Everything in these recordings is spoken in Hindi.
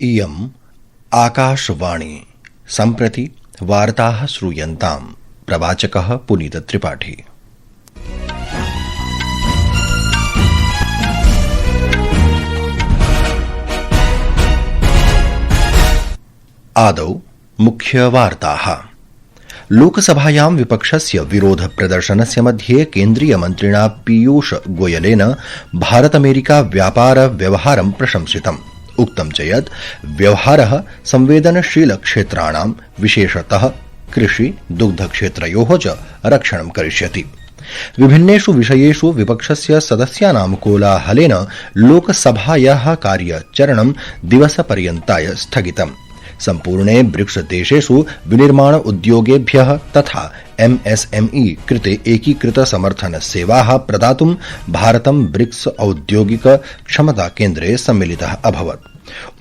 इयम् आकाशवाणी सम्प्रति वार्ताः श्रूयन्ताम्। प्रवाचकः पुनीतत्रिपाठी। आदौ मुख्यवार्ताः। लोकसभायां विपक्षस्य विरोध प्रदर्शनस्य मध्ये केन्द्रीयमन्त्रिणा पीयूष गोयलेन भारत अमेरिका व्यापार व्यवहारं प्रशंसितम्। उक्तं च यत् व्यवहारः संवेदनशील क्षेत्राणां विशेषतः कृषि दुग्धक्षेत्रयोः च रक्षणं करिष्यति। विभिन्नेषु विषयेषु विपक्षस्य सदस्यानां कोलाहलेन लोकसभायाः कार्यचरणं दिवसपर्यन्ताय स्थगितम्। सम्पूर्णे ब्रिक्स देशेषु विनिर्माण उद्योगेभ्यः तथा MSME कृते एकीकृत समर्थन सेवाः प्रदातुं भारतं ब्रिक्स औद्योगिक क्षमता केन्द्रे सम्मिलितः अभवत्।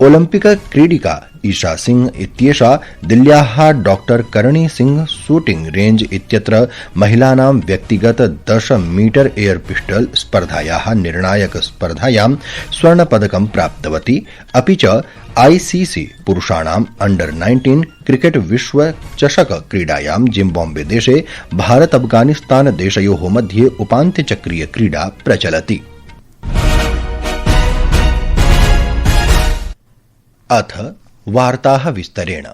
ओलम्पिक क्रीडिका ईशा सिंह इत्येषा दिल्ल्याः doctor Karni Singh shooting range इत्यत्र महिलानां व्यक्तिगत 10 मीटर एयर पिस्टल स्पर्धायाः निर्णायक स्पर्धायां स्वर्णपदकं प्राप्तवती। अपि च ICC पुरुषाणां अंडर-19 क्रिकेट विश्व चषक क्रीडायां जिम्बाब्वे देशे भारत अफगानिस्तान देशयोः मध्ये उपान्त्यचक्रीय क्रीडा प्रचलति। अथ वार्ताः विस्तरेण।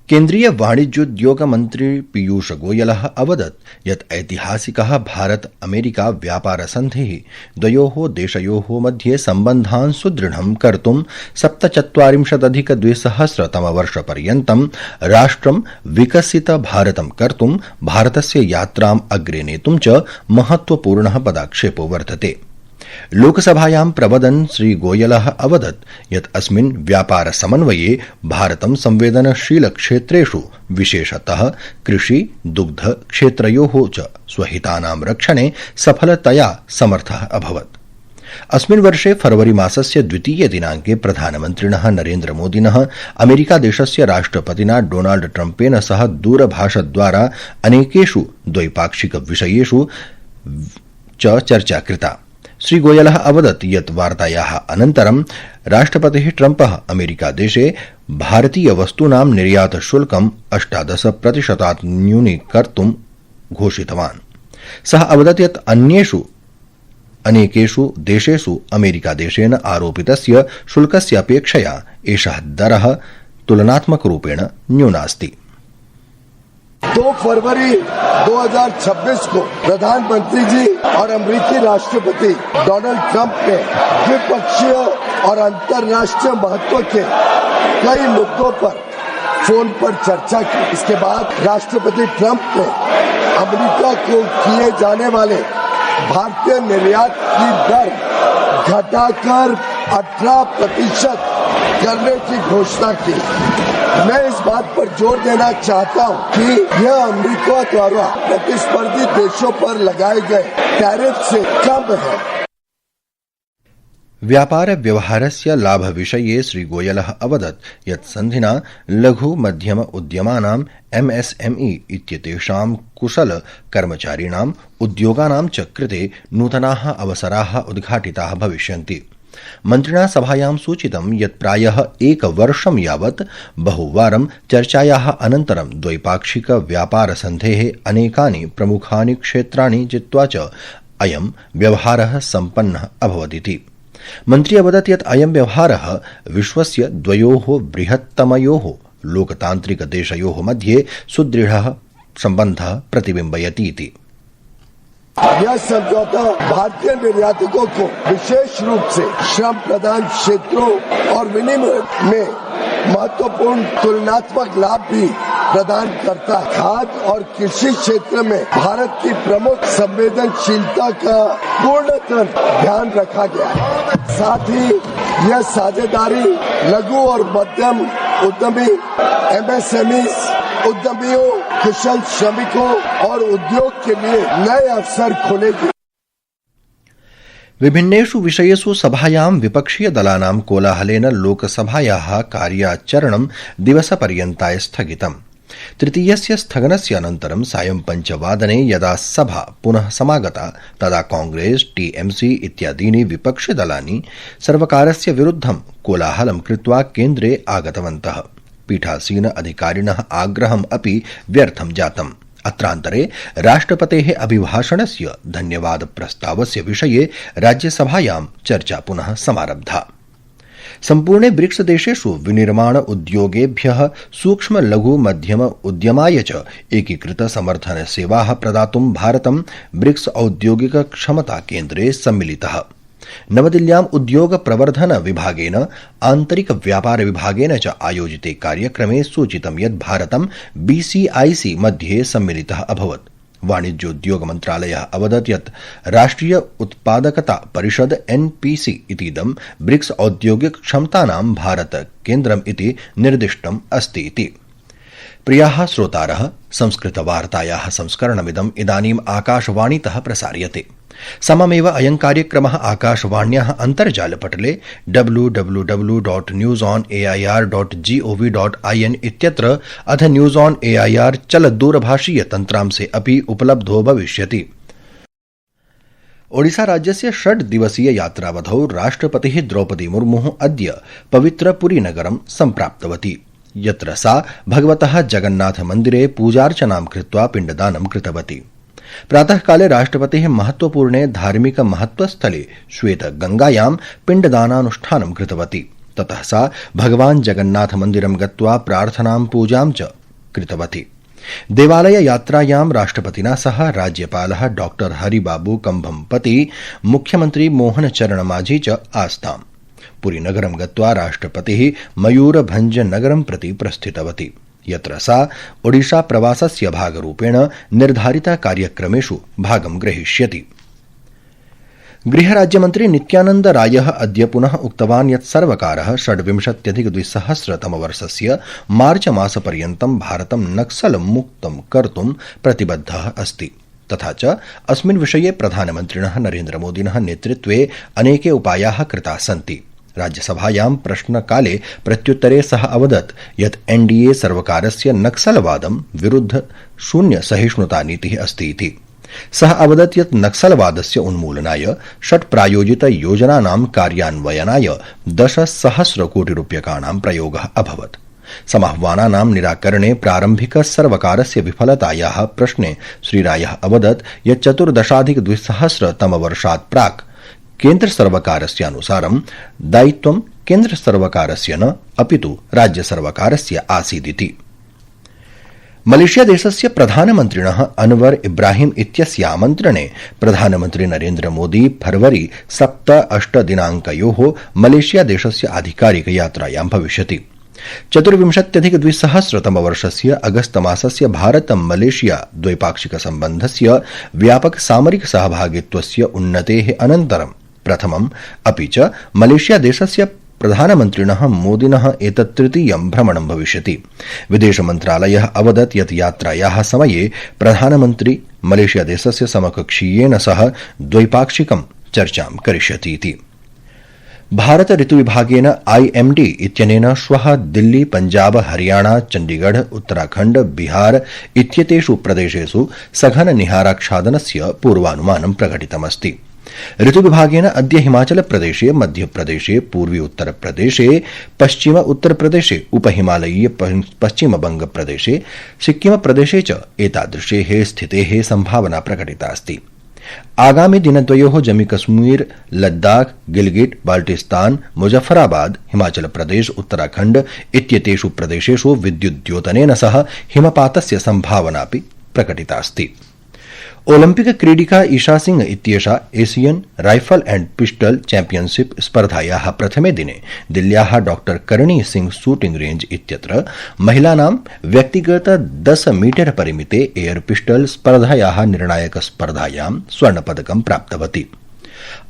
केन्द्रीय वाणिज्योद्योग मन्त्री पीयूष गोयलः अवदत् यत् ऐतिहासिकः भारत अमेरिका व्यापार सन्धिः द्वयोः देशयोः मध्ये सम्बन्धान् सुदृढं कर्तुं 47-2000 राष्ट्रं विकसित भारतं कर्तुं भारतस्य यात्राम् अग्रे नेतुं च महत्वपूर्णः पदक्षेपो वर्तते। लोकसभायां प्रवदन् श्री गोयलः अवदत् यत् अस्मिन् व्यापार समन्वये भारतं संवेदनशील क्षेत्रेषु विशेषतः कृषि दुग्ध क्षेत्रयोः च स्वहितानां रक्षणे सफलतया समर्थः अभवत्। अस्मिन् वर्षे फरवरी मासस्य 2 दिनाङ्के प्रधानमन्त्रिणः नरेन्द्र मोदिनः अमेरिका देशस्य राष्ट्रपतिना डोनाल्ड ट्रम्पेन सह दूरभाषद्वारा अनेकेषु द्वैपाक्षिक विषयेषु च चर्चा कृता। श्री गोयलः अवदत् यत् वार्तायाः अनन्तरं राष्ट्रपतिः ट्रम्पः अमेरिका देशे भारतीय वस्तूनां निर्यात शुल्कं 18% न्यूनीकर्तुं घोषितवान्। सः अवदत् यत् अन्येषु अनेकेषु देशेषु अमेरिका देशेन आरोपितस्य शुल्कस्य अपेक्षया एषः दरः तुलनात्मकरूपेण न्यूनास्ति। 2 फरवरी 2026 को प्रधानमंत्री जी और अमेरिकी राष्ट्रपति डोनाल्ड ट्रंप ने द्विपक्षीय और अंतर्राष्ट्रीय महत्व के कई मुद्दों पर फोन पर चर्चा की। इसके बाद राष्ट्रपति ट्रंप ने अमेरिका को किए जाने वाले भारतीय निर्यात की दर घटाकर 18% करने की घोषणा की। मैं इस बात पर जोर देना चाहता हूं कि यह अमेरिका द्वारा प्रतिस्पर्धी देशों पर लगाए गए टैरिफ से कम है। व्यापार व्यवहारस्य लाभ विषये श्री गोयलः अवदत् यत् सन्धिना लघु मध्यम उद्यमानां MSME इत्येतेषां कुशल कर्मचारिणाम् उद्योगानां च कृते नूतनाः अवसराः उद्घाटिताः भविष्यन्ति। मन्त्रिणा सभायां सूचितं यत् प्रायः 1 वर्षं यावत् बहुवारं चर्चायाः अनन्तरं द्वैपाक्षिक व्यापार सन्धेः अनेकानि प्रमुखानि क्षेत्राणि जित्वा च अयं व्यवहारः सम्पन्नः अभवदिति। मन्त्री अवदत् यत् अयं व्यवहारः विश्वस्य द्वयोः बृहत्तमयोः लोकतान्त्रिक देशयोः मध्ये सुदृढः सम्बन्धः प्रतिबिम्बयति इति। यह समझौता भारतीय निर्यातकों को विशेष रूप से श्रम प्रधान क्षेत्रों और विनिमय में महत्वपूर्ण तुलनात्मक लाभ भी प्रदान करता है। खाद्य और कृषि क्षेत्र में भारत की प्रमुख संवेदनशीलता का पूर्णतः ध्यान रखा गया है। साथ ही यह साझेदारी लघु और मध्यम उद्यमी MSME उद्यमियों, कुशल श्रमिकों और उद्योग के लिए नए अवसर खोलेगी। विभिन्नेषु विषयेषु सभायां विपक्षीय दलानां कोलाहलेन लोकसभायाः कार्याचरणं दिवसपर्यन्ताय स्थगितम्। तृतीयस्य स्थगनस्य अनन्तरं सायं 5:00 यदा सभा पुनः समागता तदा कांग्रेस, टीएमसी इत्यादीनि विपक्षिदलानि सर्वकारस्य विरुद्धं कोलाहलं कृत्वा केन्द्रे आगतवन्तः। पीठासीन अधिकारिणः आग्रहम् अपि व्यर्थं जातम्। अत्रान्तरे राष्ट्रपतेः अभिभाषणस्य धन्यवाद प्रस्तावस्य विषये राज्यसभायां चर्चा पुनः समारब्धा। सम्पूर्णे ब्रिक्स देशेषु विनिर्माण उद्योगेभ्यः सूक्ष्म लघु मध्यम उद्यमाय च एकीकृत समर्थन सेवाः प्रदातुं भारतं ब्रिक्स औद्योगिक क्षमता केन्द्रे सम्मिलितः। नवदिल्ल्याम् उद्योग प्रवर्धन विभागेन आन्तरिक व्यापार विभागेन च आयोजिते कार्यक्रमे सूचितं यत् भारतं BCIC मध्ये सम्मिलितः अभवत्। वाणिज्योद्योग मन्त्रालयः अवदत् यत् राष्ट्रिय उत्पादकता परिषद NPC इतीदं ब्रिक्स औद्योगिक क्षमतानां भारत केन्द्रम् इति निर्दिष्टम् अस्ति इति। प्रियाः श्रोतारः, संस्कृतवार्तायाः संस्करणमिदम् इदानीम् आकाशवाणीतः प्रसार्यते। सममेव अयं कार्यक्रमः आकाशवाण्याः अन्तर्जालपटले www.newsonair.gov.in इत्यत्र अथ न्यूज़ ऑन एआईआर चलदूरभाषीय तन्त्रांशे अपि उपलब्धो भविष्यति। ओडिशा राज्यस्य 6 दिवसीय यात्रावधौ राष्ट्रपतिः द्रौपदी मुर्मुः अद्य पवित्र पुरीनगरं सम्प्राप्तवती, यत्र सा भगवतः जगन्नाथ मन्दिरे पूजार्चनां कृत्वा पिण्डदानं कृतवती। प्रातःकाले राष्ट्रपतिः महत्वपूर्णे धार्मिक महत्वस्थले श्वेत गंगायां पिण्डदानानुष्ठानं कृतवती। ततः सा भगवान् जगन्नाथ मन्दिरं गत्वा प्रार्थनां पूजां च कृतवती। देवालय यात्रायां राष्ट्रपतिना सह राज्यपालः डॉक्टर हरिबाबू कंभमपति, मुख्यमंत्री मोहन चरण माझी च आस्ताम्। पुरीनगरं गत्वा राष्ट्रपतिः मयूरभंज नगरं प्रति प्रस्थितवती, यत्र सा ओडिशा प्रवासस्य भागरूपेण निर्धारित कार्यक्रमेषु भागं ग्रहीष्यति। गृहराज्यमन्त्री नित्यानन्द रायः अद्य पुनः उक्तवान् यत् सर्वकारः 26-2000 मार्च मासपर्यन्तं भारतं नक्सल मुक्तं कर्तुं प्रतिबद्धः अस्ति। तथा च अस्मिन् विषये प्रधानमन्त्रिणः नरेन्द्रमोदिनः नेतृत्वे अनेके उपायाः कृताः सन्ति। राज्यसभायां प्रश्नकाले प्रत्युत्तरे सः अवदत् यत् NDA सर्वकारस्य नक्सलवादं विरुद्ध शून्य सहिष्णुता नीतिः अस्ति इति। सः अवदत् यत् नक्सलवादस्य उन्मूलनाय 6 प्रायोजित योजनानां कार्यान्वयनाय 10,000 कोटि रूप्यकाणां प्रयोगः अभवत्। समाह्वानानां निराकरणे प्रारम्भिक सर्वकारस्य विफलतायाः प्रश्ने श्रीरायः अवदत् यत् 14-2000 प्राक् केन्द्र सर्वकारस्य अनुसारं दायित्वं केन्द्र सर्वकारस्य न अपितु राज्य सर्वकारस्य आसीदिति। मलेशिया देशस्य प्रधानमन्त्रिणः अनवर इब्राहिम इत्यस्य आमन्त्रणे प्रधानमन्त्री नरेन्द्र मोदी फरवरी 7-8 दिनाङ्कयोः मलेशिया देशस्य आधिकारिक यात्रायां भविष्यति। 24-2000 अगस्त मासस्य भारत मलेशिया द्वैपाक्षिक सम्बन्धस्य व्यापक सामरिक सहभागित्वस्य उन्नतेः अनन्तरं प्रथमम् अपि च मलेशिया देशस्य प्रधानमन्त्रिणः मोदिनः एतत् तृतीयं भ्रमणं भविष्यति। विदेशमन्त्रालयः अवदत् यत् यात्रायाः समये प्रधानमन्त्री मलेशिया देशस्य समकक्षीयेन सह द्वैपाक्षिकं चर्चां करिष्यति इति। भारत ऋतुविभागेन IMD इत्यनेन श्वः दिल्ली, पंजाब, हरियाणा, चण्डीगढ़, उत्तराखण्ड, बिहार इत्येतेषु प्रदेशेषु सघन निहाराच्छादनस्य पूर्वानुमानं प्रकटितमस्ति। ऋतुविभागेन अद्य हिमाचल प्रदेशे, मध्यप्रदेशे, पूर्वी उत्तर प्रदेशे, पश्चिम उत्तर प्रदेशे, उपहिमालयीय पश्चिम बंग प्रदेशे, सिक्किम प्रदेशे च एतादृशेः स्थितेः संभावना प्रकटिता अस्ति। आगामि दिनद्वयोः जम्मू कश्मीर, लद्दाख, गिलगिट, बाल्टिस्तान, मुजफ्फराबाद, हिमाचल प्रदेश, उत्तराखण्ड इत्येतेषु प्रदेशेषु विद्युद्योतनेन सह हिमपातस्य संभावनापि प्रकटिता अस्ति। ओलंपिक क्रीडिका ईशा सिंह इत्येषा Asian rifle and pistol championship स्पर्धायाः प्रथमे दिने दिल्ल्याः doctor Karni Singh shooting range इत्यत्र महिलानां व्यक्तिगत 10 मीटर परिमिते एयर पिस्टल स्पर्धायाः निर्णायक स्पर्धायां स्वर्णपदकं प्राप्तवती।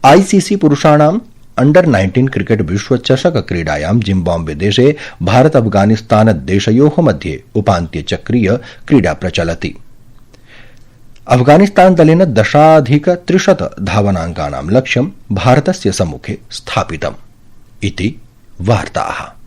ICC पुरुषाणां अंडर 19 क्रिकेट विश्वचषक क्रीडायां जिम्बाब्वे देशे भारत अफगानिस्तान देशयोः मध्ये उपान्त्यचक्रीय क्रीडा प्रचलति। अफगानिस्तान दलेन 10,300 धावनाङ्कानां लक्ष्यं भारतस्य सम्मुखे स्थापितम् इति वार्ताः।